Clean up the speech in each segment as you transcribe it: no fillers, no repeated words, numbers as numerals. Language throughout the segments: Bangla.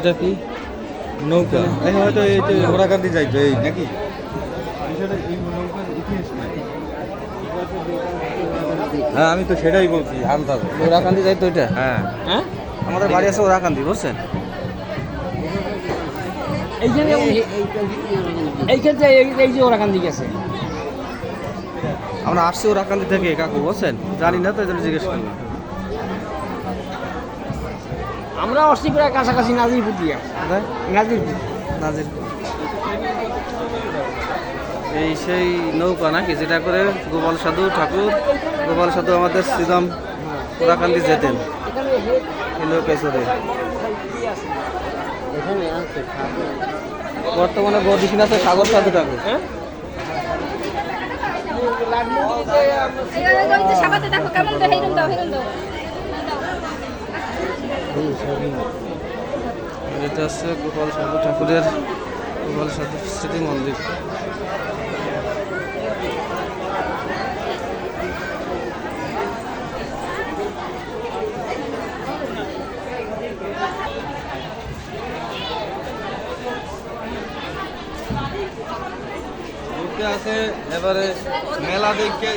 এটা কি নৌকা? এই হয়তো এই যে ওরাকান্দি যাইতো এই নাকি? হ্যাঁ আমি তো সেটাই বলছি, আন্দাজ। ওরাকান্দি যাইতো এটা? হ্যাঁ হ্যাঁ, আমাদের বাড়ি আছে ওরাকান্দি, বুঝছেন? এইখানে এইখানে এই যে ওরাকান্দি গেছে। আমরা আসছি ওরাকান্দি থেকে কাকু, বুঝছেন? জানি না তো, এই জন্য জিজ্ঞেস করলাম। আমরা আসছি প্রায় কাছাকাছি নাজিরপুর দিয়ে। কোথায়? নাজিরপুর। নাজিরপুর। এই সেই নৌকা নাকি, যেটা করে গোপাল সাধু ঠাকুর, গোপাল সাধু আমাদের শ্রীরাম ওরাকান্দি যেতেন এই নৌকায় চড়ে। বর্তমানে বদিসিনাতে সাগর সাধু ঠাকুর। এটা হচ্ছে গোপাল সাধু ঠাকুরের, গোপাল সাধু স্মৃতি মন্দির। আছে এবারে মেলা দেখে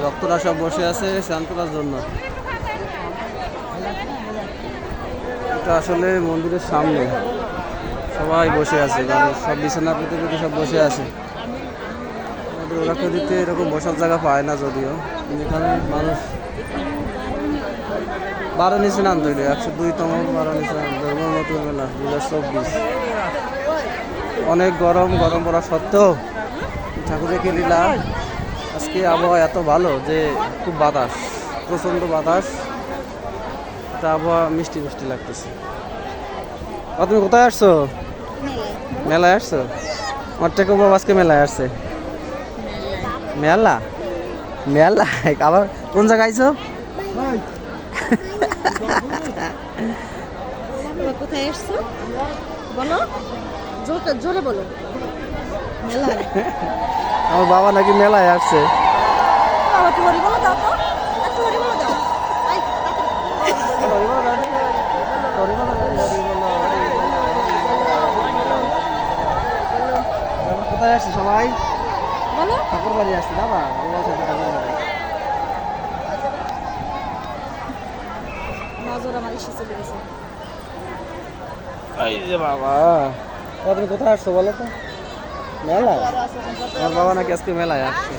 ভক্তরা সব বসে আছে স্নান করার জন্য। এটা আসলে মন্দিরের সামনে, সবাই বসে আছে, কারণ সব বিছানা পেতে পেতে সব বসে আছে। আমাদের ওরাকান্দিতে এরকম বসার জায়গা পায় না যদিও, কিন্তু এখানে মানুষ বারণী স্নান তৈরি 102তম বারণী স্নান ধর্মনতুন মেলা 2024। অনেক গরম পড়া সত্ত্বেও ঠাকুরকে লীলা। আজকে আবহাওয়া এত ভালো যে খুব বাতাস, প্রচণ্ড বাতাস, তা আবহাওয়া মিষ্টি মিষ্টি লাগতেছে। তুমি কোথায় আসছো? মেলায় আসছো? আমার থেকে বাবা আজকে মেলায় আসছে। মেলা মেলা আবার কোন জায়গায় আইছো? কোথায় এসছো বলো, জোরে বলো। আমার বাবা নাকি মেলায় আসছে। কোথায় আসছে সবাই? বলো ঠাকুর বাড়ি আসছে না? নজর আমার এসে চলে গেছে। এই যে বাবা, তুমি কোথায় আসছো বলো তো? মেলা? আমার বাবা নাকি আজকে মেলায় আসছে।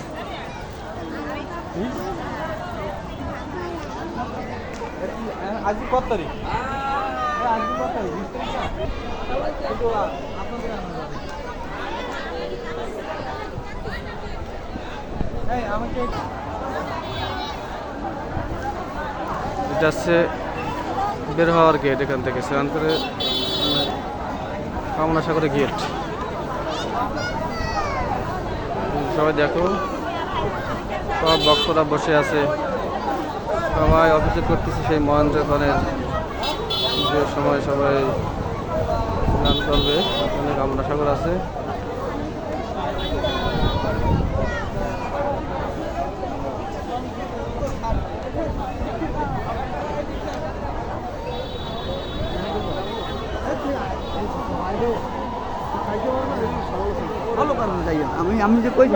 আজ কত তারিখ? এটা হচ্ছে বের হওয়ার গেট, এখান থেকে স্নান করে কামনা সাগরের গেট। সবাই দেখো, সব ভক্তরা বসে আছে, সবাই অভিযোগ করতেছে সেই মহেন্দ্রক্ষণের যে সময় সবাই স্নান করবে, ওখানে কামনা সাগর আছে। আমি যে কই